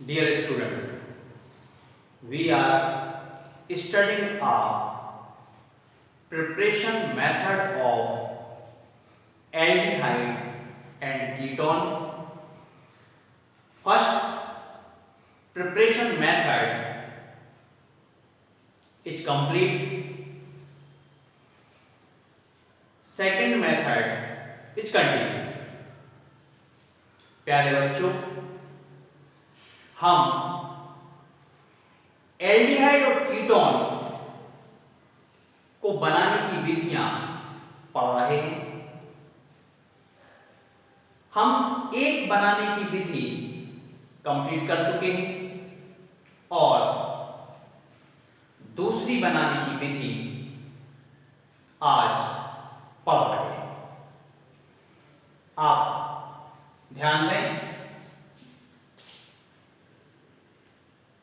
Dear student, we are studying a preparation method of aldehyde and ketone. First preparation method is complete. Second method is continue. प्यारे बच्चों, हम aldehyde और ketone को बनाने की विधियां पढ़ रहे हैं। हम एक बनाने की विधि कंप्लीट कर चुके हैं और दूसरी बनाने की विधि आज पढ़ रहे हैं। आप ध्यान दें,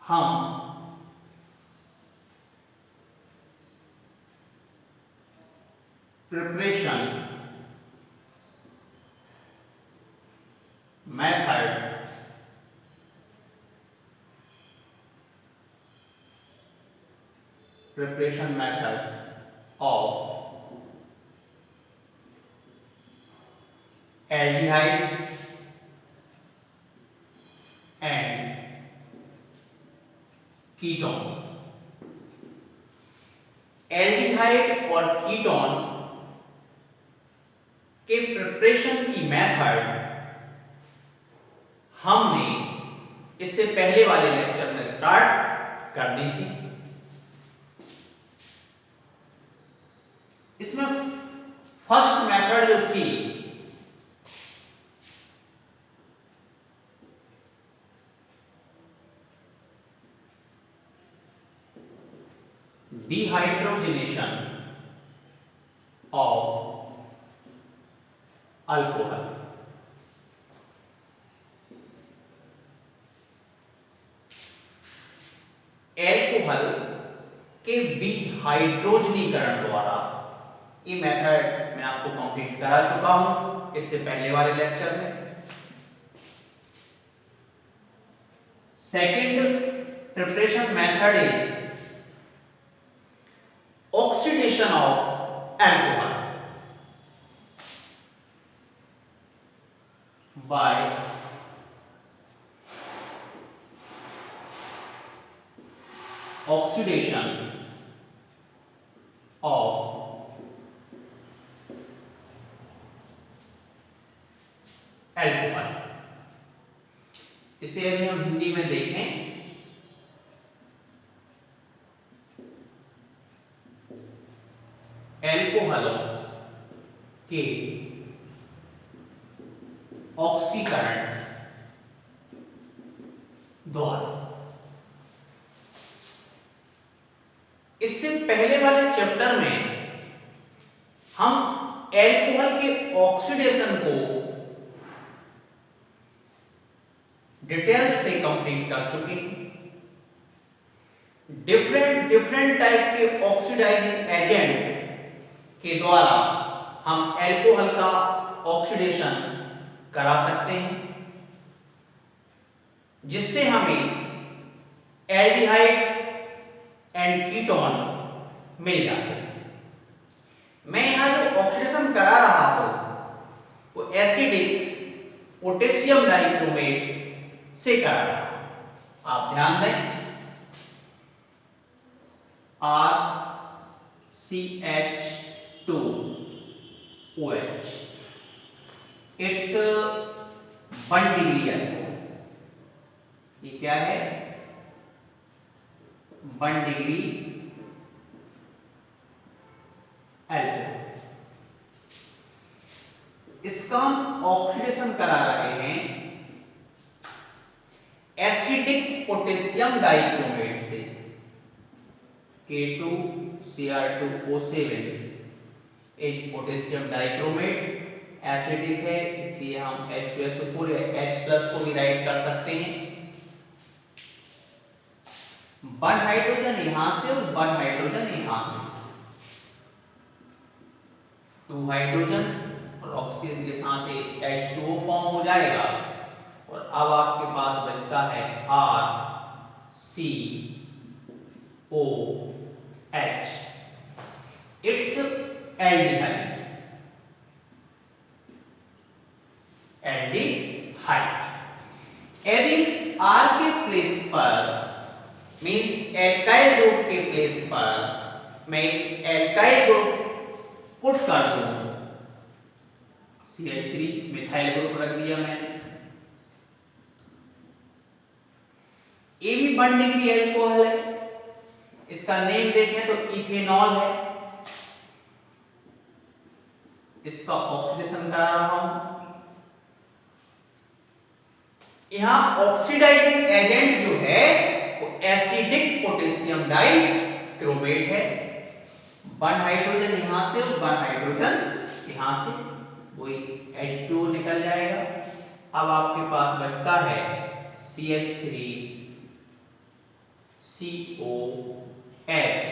हम preparation methods of aldehyde and ketone। Aldehyde और कीटोन के प्रिपरेशन की मेथड हमने इससे पहले वाले लेक्चर में स्टार्ट कर दी थी। इसमें फर्स्ट मेथड जो थी डिहाइड्रोजनेशन ऑफ अल्कोहल। एल्कोहल के डिहाइड्रोजनीकरण द्वारा ये मेथड मैं आपको कंप्लीट करा चुका हूं इससे पहले वाले लेक्चर में। Second preparation method is oxidation of alcohol by oxidation of alcohol। इसे यदि हम हिंदी में देखें एल्कोहलों के ऑक्सीकरण द्वारा। इससे पहले वाले चैप्टर में हम एल्कोहल के ऑक्सीडेशन को डिटेल से कंप्लीट कर चुके हैं। डिफरेंट टाइप के ऑक्सीडाइजिंग एजेंट के द्वारा हम एल्कोहल का ऑक्सीडेशन करा सकते हैं जिससे हमें एल्डिहाइड एंड कीटोन मिल जाते हैं। मैं यहां जो ऑक्सीडेशन करा रहा हूं वो एसिडिक पोटेशियम डाइक्रोमेट से करा रहा हूं। आप ध्यान दें, RCH2OH इट्स 1 डिग्री अल्कोहल। ये क्या है? 1 डिग्री अल्कोहल। इसका हम ऑक्सीडेशन करा रहे हैं एसिडिक पोटेशियम डाइक्रोमेट से। K2Cr2O7 H potassium dichromate acidic है, इसलिए हम H2SO4 या H+ को भी राइट कर सकते हैं। 1 हाइड्रोजन यहां से और 1 हाइड्रोजन यहां से, 2 हाइड्रोजन और ऑक्सीजन के साथ एक H2O फॉर्म हो जाएगा और अब आपके पास बचता है RCOH। It's aldehyde. एल्डिहाइड। यदि इस R के प्लेस पर मींस एल्काइल ग्रुप के प्लेस पर मैं एल्काइल ग्रुप पुट कर दूं, CH3 मिथाइल ग्रुप रख दिया मैंने। ये भी 1 डिग्री एल्कोहल है, इसका नेम देखें तो इथेनॉल है। इसका ऑक्सीडेशन करा रहा हूं। यहां ऑक्सीडाइजिंग एजेंट जो है वो एसिडिक पोटेशियम डाइक्रोमेट है। 1 हाइड्रोजन यहां से और 1 हाइड्रोजन यहां से, वही H2 निकल जाएगा। अब आपके पास बचता है CH3COH।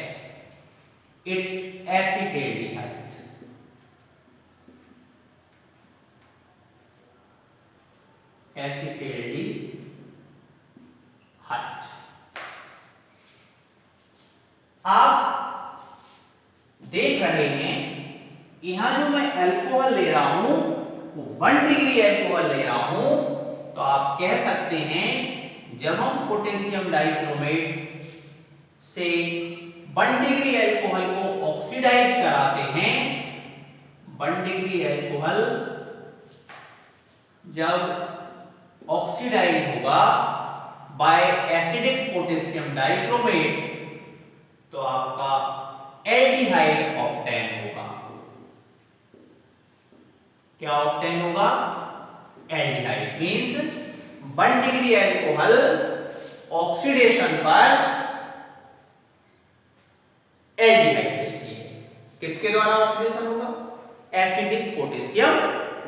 It's acetaldehyde. एसिटेल्डिहाइड। आप देख रहे हैं यहां जो मैं अल्कोहल ले रहा हूं वो 1 डिग्री अल्कोहल ले रहा हूं, तो आप कह सकते हैं जब हम पोटेशियम डाइक्रोमेट से 1 डिग्री अल्कोहल को ऑक्सीडाइज कराते हैं, 1 डिग्री अल्कोहल जब ऑक्सीडाइज होगा बाय एसिडिक पोटेशियम डाइक्रोमेट तो आपका एल्डिहाइड ऑब्टेन होगा। क्या ऑब्टेन होगा? Aldehyde. Means 1 degree alcohol oxidation पर एल्डिहाइड देती है। किसके द्वारा ऑक्सीडेशन होगा? एसिडिक पोटेशियम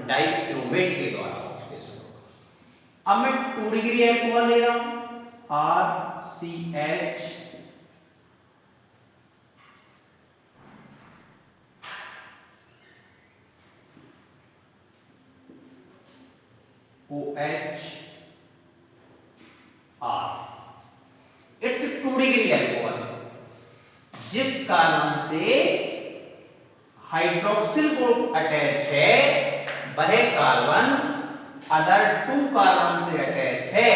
डाइक्रोमेट के द्वारा ऑक्सीडेशन होगा। अब मैं 2 डिग्री अल्कोहल ले रहा हूं, RCH OH R। It's 2 degree alcohol. जिस कार्बन से हाइड्रोक्सिल ग्रुप अटैच है वह कार्बन अदर 2 कार्बन से अटैच है,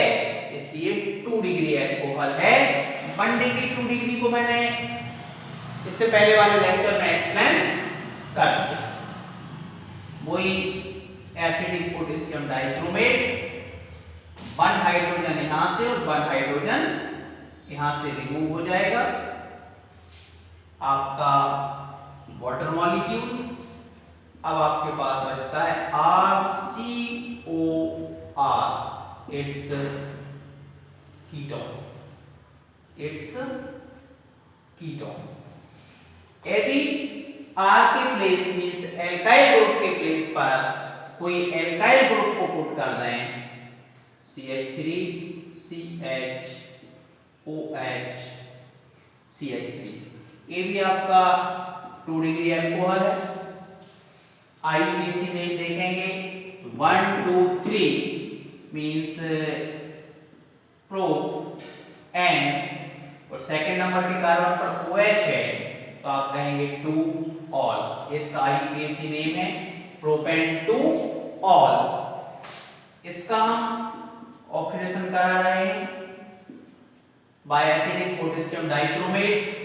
इसलिए 2 डिग्री अल्कोहल है। 1 डिग्री 2 डिग्री को मैंने इससे पहले वाले लेक्चर में एक्सप्लेन कर दिया। वही एसिडिक पोटेशियम डाइक्रोमेट, 1 हाइड्रोजन यहां से और 1 हाइड्रोजन यहां से रिमूव हो जाएगा। आपका वाटर मॉलिक्यूल। अब आपके पास बचता है RCOR। It's ketone. It's ketone. यदि R के प्लेस मींस एल्काइल ग्रुप के प्लेस पर कोई एल्काइल ग्रुप को पुट कर दें, CH3CHOH CH3, ये भी आपका 2 डिग्री अल्कोहल है। IUPAC नेम देखेंगे 1 2 3 मींस प्रो एन, और सेकंड नंबर के कार्बन पर OH है तो आप कहेंगे 2 ऑल। इसका IUPAC नेम है प्रोपेन 2 ऑल। इसका हम ऑक्सीडेशन करा रहे हैं by acidic potassium dichromate.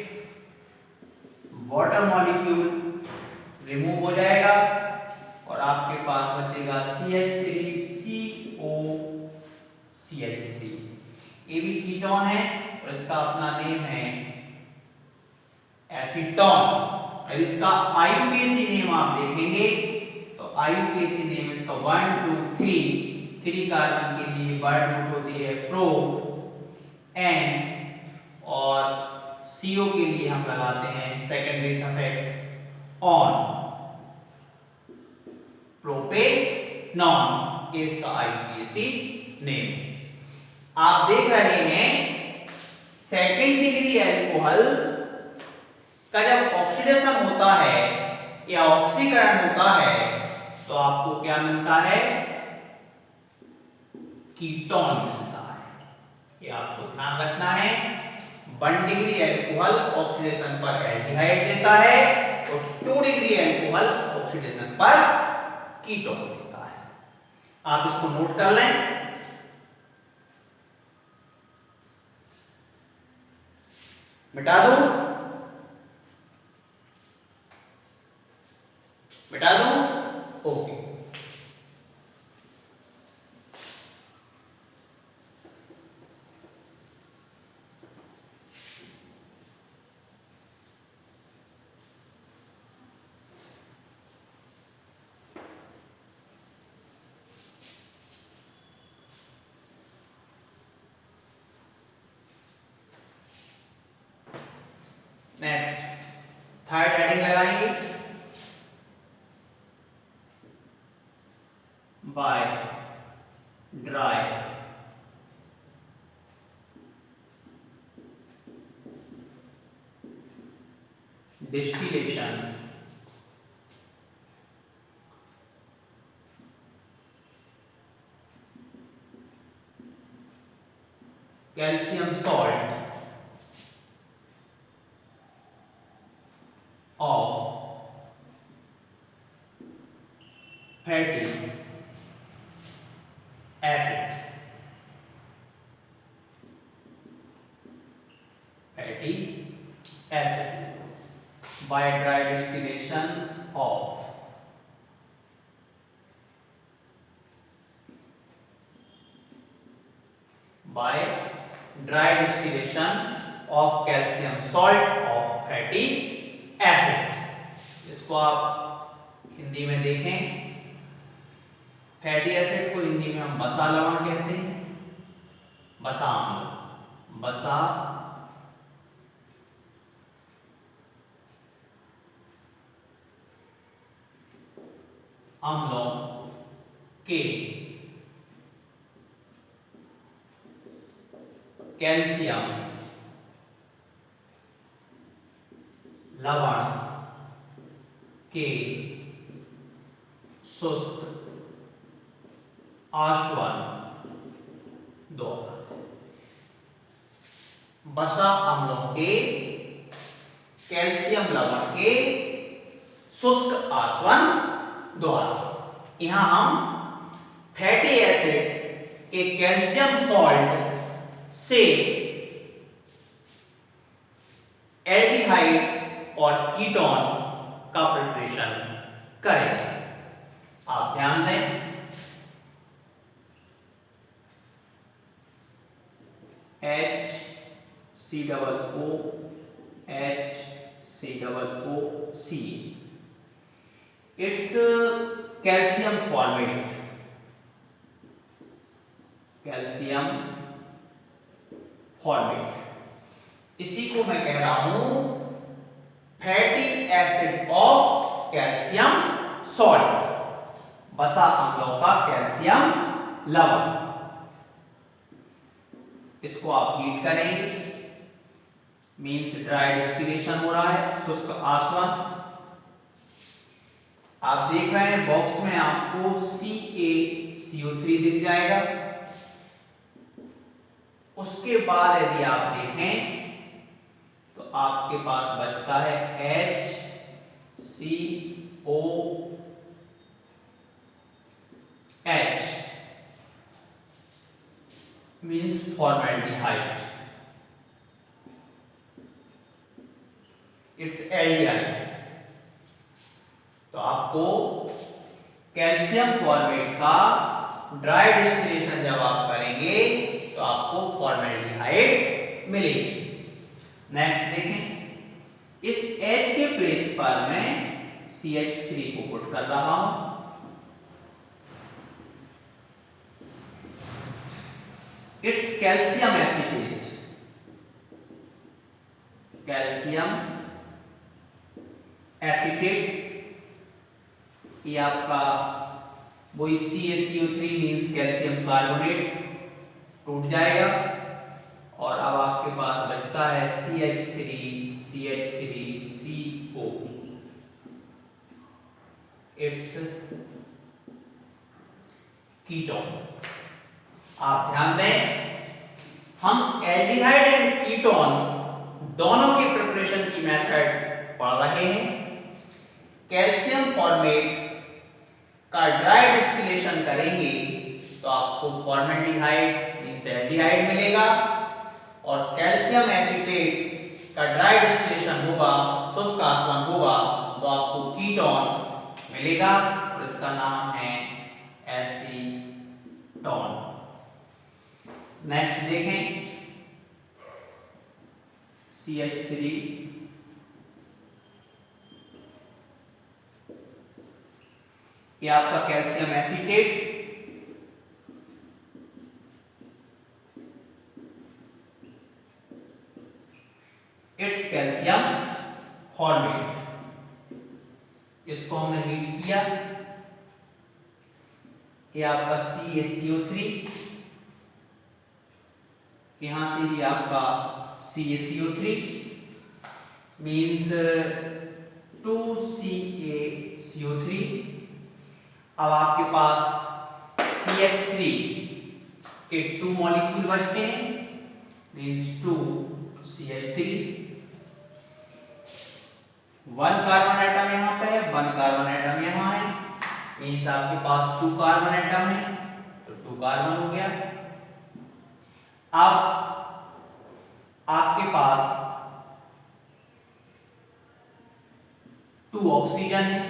Water molecule remove हो जाएगा और आपके पास बचेगा CH3COCH3। ये भी कीटोन है और इसका अपना नेम है एसीटोन। अब इसका IUPAC नेम आप देखेंगे तो IUPAC नेम इसका 1 2 3 कार्बन के लिए वर्ड रूट होती है प्रो एन, और CO के लिए हम लगाते हैं सेकेंडरी सफिक्स ऑन, प्रोपेनॉन। इसका IUPAC नेम। आप देख रहे हैं सेकेंड डिग्री अल्कोहल का जब ऑक्सीडेशन होता है या ऑक्सीकरण होता है तो आपको क्या मिलता है? कीटोन मिलता है। ये आपको ध्यान रखना है। 1 डिग्री अल्कोहल ऑक्सीडेशन पर एल्डिहाइड देता है और 2 डिग्री अल्कोहल ऑक्सीडेशन पर कीटोन देता है। आप इसको नोट कर लें। मिटा दूं? मिटा दूं? ओके। नेक्स्ट थर्ड हेडिंग लगाएंगे, by dry distillation calcium salt of fatty acid, by dry distillation of calcium salt of fatty acid। इसको आप हिंदी में देखें, फैटी एसिड को हिंदी में हम बसा लवण कहते हैं, बसा अम्ल, बसा अम्लों के कैल्शियम लवण के शुष्क आश्वन द्वारा, बसा अम्लों के कैल्शियम लवण के शुष्क आश्वन द्वारा। यहां हम फैटी एसिड के कैल्शियम सॉल्ट से एल्डिहाइड और कीटोन का प्रिपरेशन करेंगे। आप ध्यान दें, HCOO HCOOC, it's calcium formate, इसी को मैं कह रहा हूं fatty acid of calcium salt, बसा अम्लों का कैल्शियम लवण। इसको आप हीट करेंगे, मींस ड्राई डिस्टिलेशन हो रहा है, शुष्क आसवन। आप देख रहे हैं बॉक्स में आपको CaCO3 दिख जाएगा। उसके बाद यदि आप देखें तो आपके पास बचता है HCOH, means formaldehyde, it's aldehyde. तो आपको कैल्शियम फॉर्मेट का ड्राई डिस्टिलेशन जब आप करेंगे तो आपको फॉर्मेल्डिहाइड मिलेगी। नेक्स्ट देखें, इस H के प्लेस पर मैं CH3 को पुट कर रहा हूं। इट्स कैल्शियम एसीटेट, ये आपका वही CaCO3 मींस कैल्शियम कार्बोनेट टूट जाएगा और अब आपके पास बचता है CH3CO, इट्स कीटोन। आप ध्यान दें, हम एल्डिहाइड एंड कीटोन दोनों की प्रिपरेशन की मेथड पढ़ रहे हैं। कैल्शियम फॉर्मेट का ड्राई डिस्टिलेशन करेंगे तो आपको फॉर्मेल्डिहाइड मींस एल्डिहाइड मिलेगा, और कैल्शियम एसीटेट का ड्राई डिस्टिलेशन होगा, शुष्क आसवन होगा, तो आपको कीटोन मिलेगा और इसका नाम है एसीटोन। नेक्स्ट देखें, CH3 ये आपका calcium acetate, it's calcium formate. इसको हमने रीड किया, ये आपका CaCO3, यहां से भी आपका CaCO3 मीन्स 2CaCO3। अब आपके पास CH3 के 2 मॉलिक्यूल बचते हैं मीन्स 2CH3, 1 कार्बन एटम यहाँ पे है, 1 कार्बन एटम यहाँ है, मीन्स आपके पास 2 कार्बन एटम है, तो 2 कार्बन हो गया। अब आपके पास 2 ऑक्सीजन है,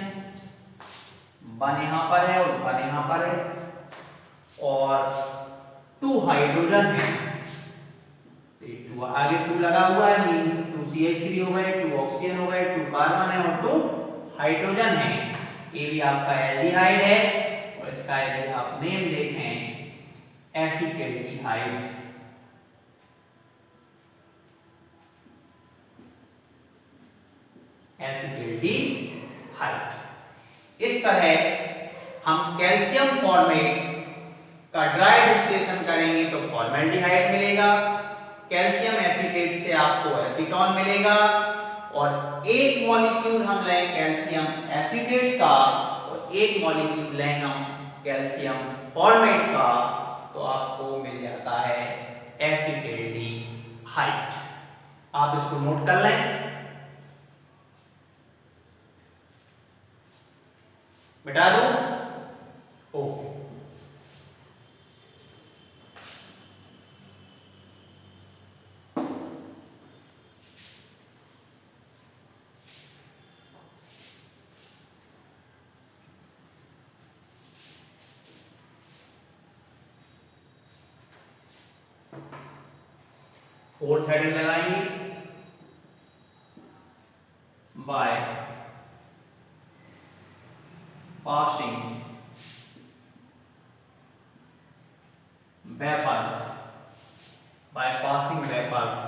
1 यहां पर है और 1 यहां पर है, और 2 हाइड्रोजन है, 2 आगे 2 लगा हुआ है मींस 2CH3 हो गए, 2 ऑक्सीजन हो गए, 2 कार्बन है और 2 हाइड्रोजन है। ये भी आपका एल्डिहाइड है और इसका यदि आप नेम देखें एसिटिल्डिहाइड। एसिटिल्डिहाइड। इस तरह हम कैल्शियम फॉर्मेट का ड्राई डिस्टिलेशन करेंगे तो फॉर्मेल्डिहाइड मिलेगा, कैल्शियम एसीटेट से आपको एसीटोन मिलेगा, और एक मॉलिक्यूल हम लें कैल्शियम एसीटेट का और एक मॉलिक्यूल लें हम कैल्शियम फॉर्मेट का, तो आपको मिल जाता है एसिटिल्डिहाइड। आप इसको नोट कर लें बिटा दो। ओके, फोर्थ हेडिंग लगाएंगे bye passing vapors, by passing vapors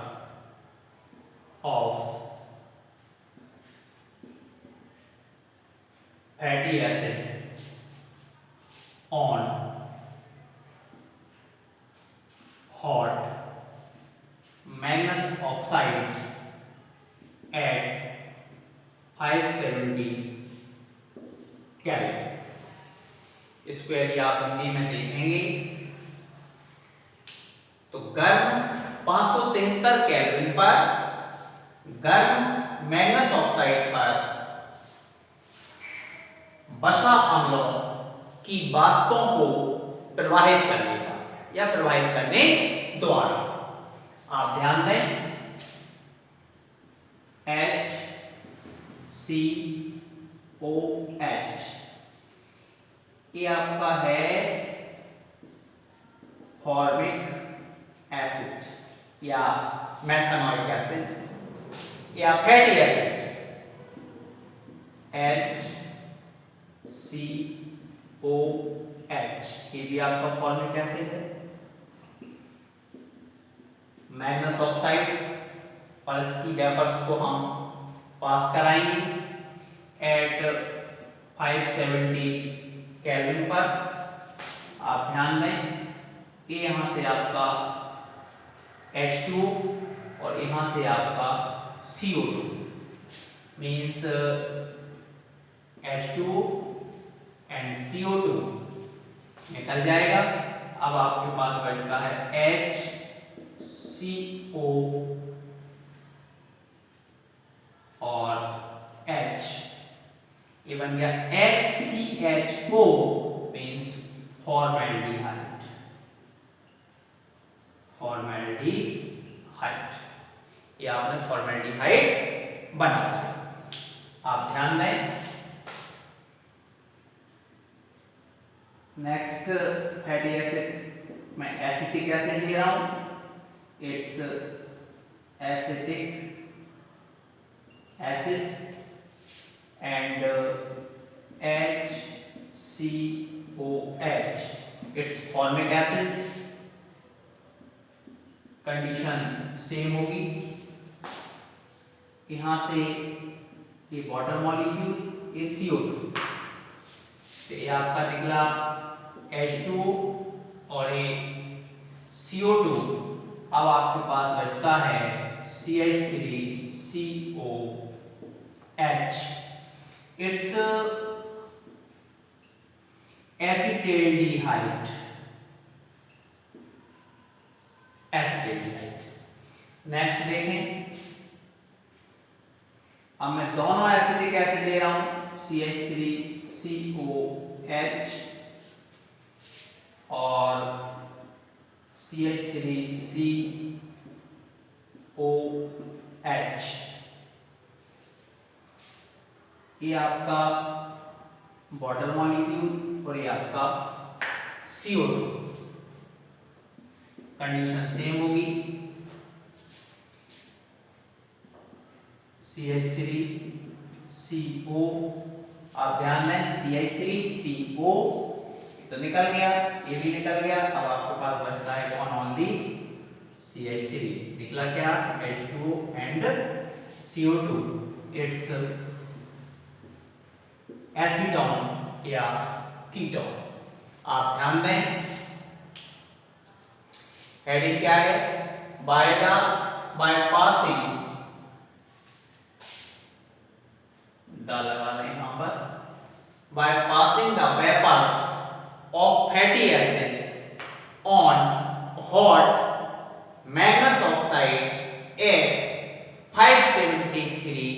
of fatty acid on hot magnesium oxide at 570 kelvin. इसको यदि आप हिंदी में देखेंगे तो गर्म 573 केल्विन पर गर्म मैग्नेस ऑक्साइड पर वसा अम्लों की वाष्पों को प्रवाहित करने का या प्रवाहित करने द्वारा, आप ध्यान दें HCOH ये आपका है फॉर्मिक एसिड या मेथनोइक एसिड या फैटी एसिड HCOH, ये भी आपका फॉर्मिक एसिड है। मैग्नेस ऑक्साइड पर इसकी वेपर्स को हम पास कराएंगे एट 570 केल्विन पर। आप ध्यान दें कि यहाँ से आपका H2 और यहाँ से आपका CO2 means H2 and CO2 निकल जाएगा अब आपके पास बचता है HCO और H। ये बन गया HCHO मीन्स फॉर्मेल्डिहाइड। फॉर्मेल्डिहाइड, ये आपने फॉर्मेल्डिहाइड बना दिया। आप ध्यान दें। नेक्स्ट फैटी एसिड, मैं एसिटिक एसिड ले रहा हूं। It's acetic acid and HCOH, it's formic acid। Condition same होगी। यहां से ये वाटर मॉलिक्यूल ये CO2, तो ये आपका निकला H2O और ये CO2। अब आपके पास बचता है CH3COH। It's acetaldehyde. नेक्स्ट देखें, अब मैं दोनों एसिटिक एसिड ले रहा हूं CH3COH और CH3COH। ये आपका वाटर मॉलिक्यूल और ये आपका CO2। कंडीशन सेम होगी। CH3CO, आप ध्यान दें CH3CO तो निकल गया, ये भी निकल गया। अब आपके पास बचता है कौन? Only CH3। निकला क्या? H2O and CO2। It's acetone या कीटोन। आप ध्यान दें। हेडिंग क्या है? बाय पासिंग द लगा दें यहां पर। By passing the vapours of fatty acid on hot manganous oxide at 573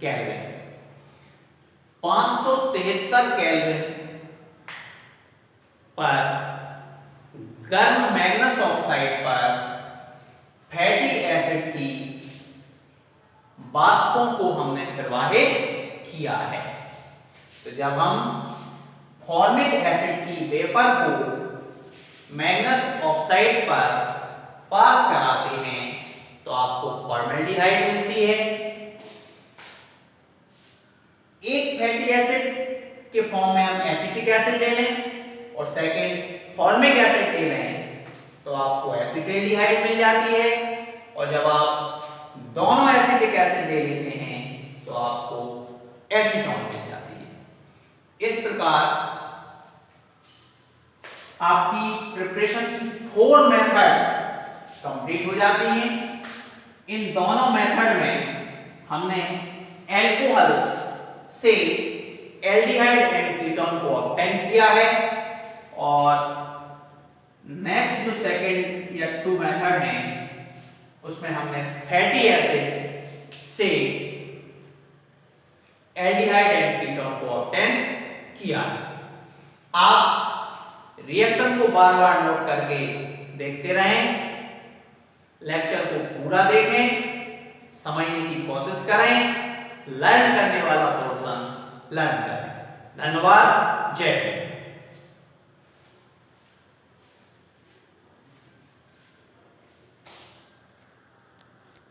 kelvin. 573 kelvin पर गर्म मैग्नस ऑक्साइड पर फैटी एसिड की वाष्पों को हमने प्रवाहित किया है। तो जब हम फॉर्मिक एसिड की वेपर को मैग्नस ऑक्साइड पर पास कराते हैं तो आपको फॉर्मेल्डिहाइड मिलती है। एक फैटी एसिड के फॉर्म में हम एसिटिक एसिड ले लें और सेकंड फॉर्मिक एसिड ले लें तो आपको एसिटेल्डिहाइड मिल जाती है। और जब आप दोनों एसिटिक एसिड ले लेते हैं तो आपको एसीटोन मिल जाती है। इस प्रकार आपकी प्रिपरेशन की 4 मेथड्स कंप्लीट हो जाती हैं। इन दोनों मेथड में हमने एल्कोहल से एल्डिहाइड एंड कीटोन को ऑब्टेन किया है। और नेक्स्ट जो सेकंड या 2 मेथड हैं उसमें हमने फैटी एसिड से एल्डिहाइड एंड कीटोन को ऑब्टेन किया है। आप रिएक्शन को बार-बार नोट करके देखते रहें, लेक्चर को पूरा देखें, समझने की कोशिश करें, लर्न करने वाला पोर्शन लर्न करें। धन्यवाद। जय हिंद।